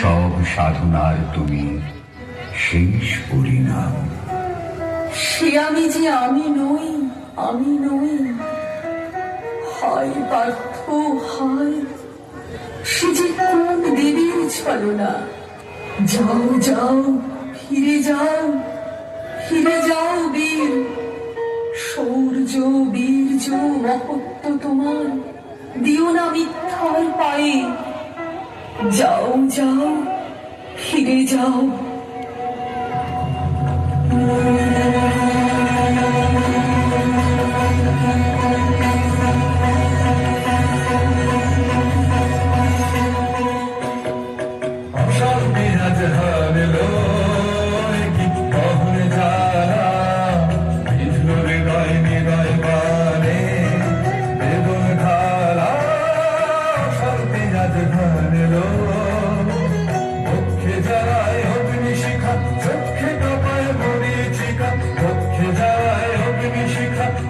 সব সাধনার তুমি শেষ পরিণাম। সে আমি যে আমি নই, আমি নই। হায় পার্থ হায়, সে যে কোন দেবীর ছলনা। যাও যাও, ফিরে যাও, ফিরে যাও বীর। শৌর্য বীর্য মহত্ব তোমার দিও না মিথ্যার পায়ে। যাও যাও, ফিরে যাও।